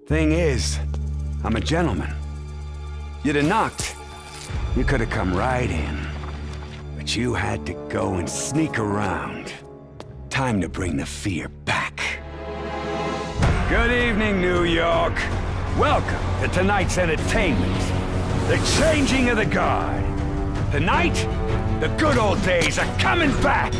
Thing is, I'm a gentleman. You'd have knocked. You could have come right in. But you had to go and sneak around. Time to bring the fear back. Good evening, New York. Welcome to tonight's entertainment. The changing of the guard. Tonight, the good old days are coming back.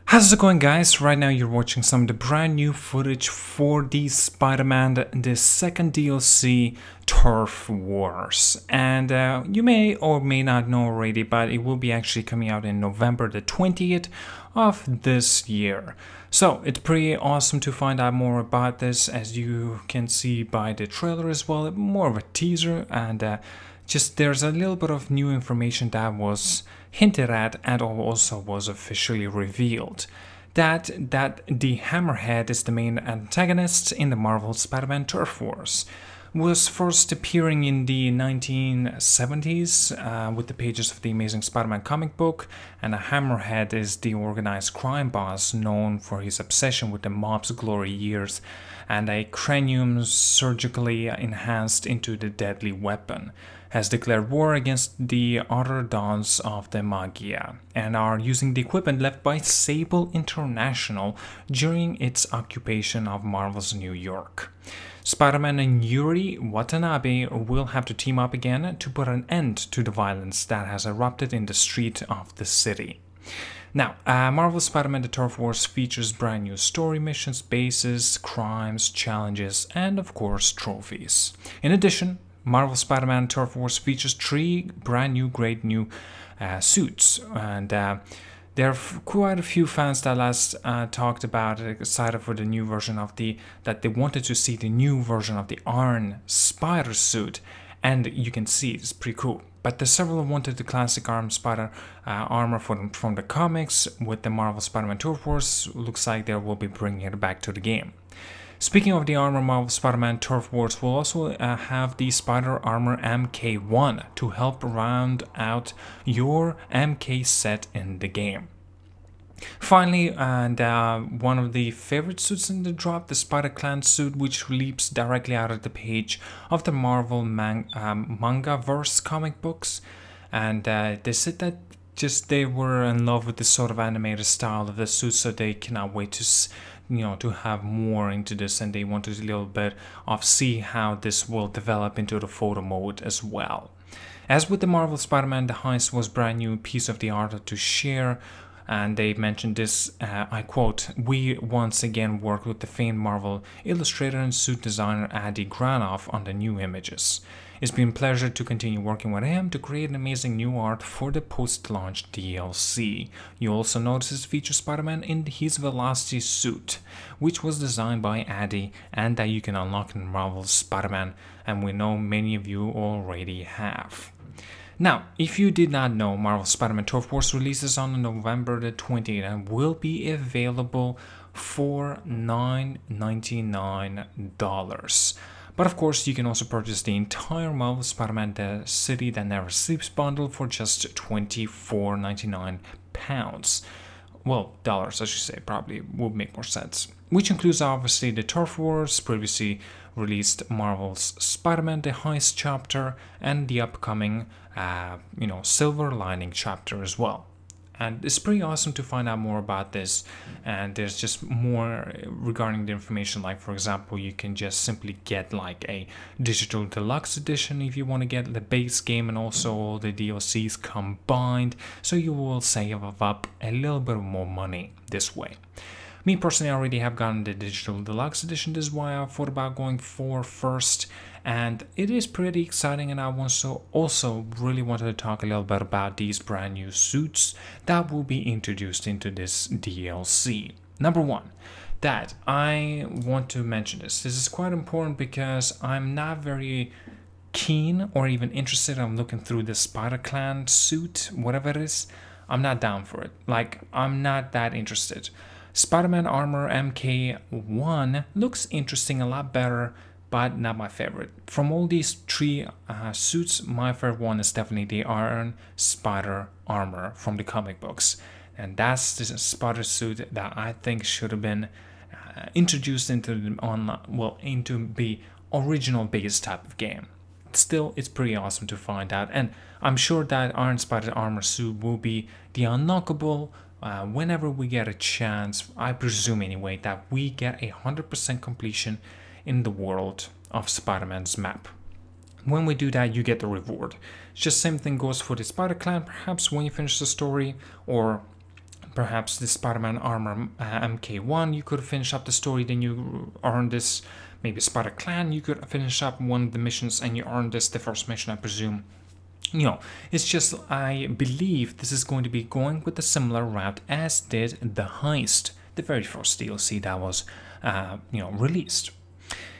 How's it going, guys? Right now you're watching some of the brand new footage for the Spider-Man, the second DLC, Turf Wars. And you may or may not know already, but it will be actually coming out in November the 20th of this year. So it's pretty awesome to find out more about this, as you can see by the trailer as well, more of a teaser, and just there's a little bit of new information that was hinted at and also was officially revealed. That the Hammerhead is the main antagonist in the Marvel Spider-Man Turf Wars. Was first appearing in the 1970s with the pages of the Amazing Spider-Man comic book, and a Hammerhead is the organized crime boss known for his obsession with the mob's glory years and a cranium surgically enhanced into the deadly weapon. Has declared war against the other dons of the Magia and are using the equipment left by Sable International during its occupation of Marvel's New York. Spider-Man and Yuri Watanabe will have to team up again to put an end to the violence that has erupted in the street of the city. Now, Marvel Spider-Man The Turf Wars features brand new story missions, bases, crimes, challenges, and of course trophies. In addition, Marvel Spider-Man Turf Wars features 3 brand new great new suits, and there are quite a few fans that last talked about excited for the new version of that they wanted to see the new version of the Iron Spider suit, and you can see it's pretty cool. But the several wanted the classic Iron Spider armor from the comics. With the Marvel Spider-Man Turf Wars, looks like they will be bringing it back to the game. Speaking of the armor, Marvel Spider-Man Turf Wars will also have the Spider Armor MK1 to help round out your MK set in the game. Finally, and one of the favorite suits in the drop, the Spider-Clan suit, which leaps directly out of the page of the Marvel Mangaverse comic books. And they said that they were in love with this sort of animated style of the suit, so they cannot wait to to have more into this, and they wanted a little bit of see how this will develop into the photo mode as well. As with the Marvel Spider-Man, the heist was brand new piece of the art to share, and they mentioned this, I quote, "We once again worked with the famed Marvel illustrator and suit designer Adi Granoff on the new images. It's been a pleasure to continue working with him to create an amazing new art for the post-launch DLC. You also notice it features Spider-Man in his Velocity suit, which was designed by Adi and that you can unlock in Marvel's Spider-Man, and we know many of you already have." Now, if you did not know, Marvel Spider-Man Turf Wars releases on November the 20th and will be available for $9.99. But of course, you can also purchase the entire Marvel Spider-Man The City That Never Sleeps bundle for just £24.99. Well, dollars, I should say, probably would make more sense. Which includes obviously the Turf Wars, previously released Marvel's Spider-Man The Heist chapter, and the upcoming, Silver Lining chapter as well. And it's pretty awesome to find out more about this, and there's just more regarding the information. Like, for example, you can just simply get like a digital deluxe edition if you want to get the base game and also all the DLCs combined, so you will save up a little bit more money this way. Me personally, I already have gotten the digital deluxe edition. This is why I thought about going for first, and it is pretty exciting, and I also really wanted to talk a little bit about these brand new suits that will be introduced into this DLC. Number one, that I want to mention this is quite important because I'm not very keen or even interested. I'm looking through the Spider-Clan suit, whatever it is. I'm not down for it. Like, I'm not that interested. Spider-Man Armor MK1 looks interesting, a lot better, but not my favorite. From all these three suits, my favorite one is definitely the Iron Spider Armor from the comic books. And that's the spider suit that I think should have been introduced into the into the original base type of game. Still, it's pretty awesome to find out, and I'm sure that Iron Spider Armor suit will be the unlockable whenever we get a chance. I presume anyway that we get 100% completion in the world of Spider-Man's map. When we do that, you get the reward. Just same thing goes for the Spider Clan, perhaps when you finish the story, or perhaps the Spider-Man Armor MK1, you could finish up the story, then you earn this. Maybe Spider Clan, you could finish up one of the missions and you earn this, the first mission, I presume. You know, it's just, I believe this is going to be going with a similar route as did the Heist, the very first DLC that was, released.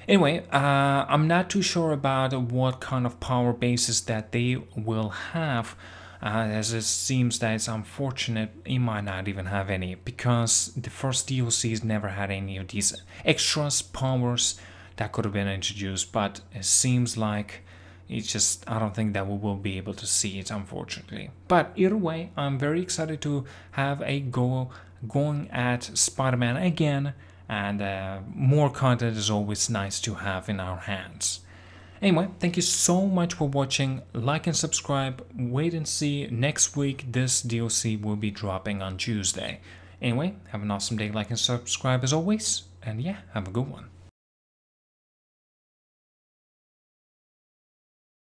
Anyway, I'm not too sure about what kind of power bases that they will have, as it seems that it's unfortunate it might not even have any, because the first DLCs never had any of these extras, powers that could have been introduced, but it seems like it's just, I don't think that we will be able to see it, unfortunately. But either way, I'm very excited to have a going at Spider-Man again, and more content is always nice to have in our hands. Anyway, thank you so much for watching. Like and subscribe. Wait and see. Next week, this DLC will be dropping on Tuesday. Anyway, have an awesome day. Like and subscribe as always. And yeah, have a good one.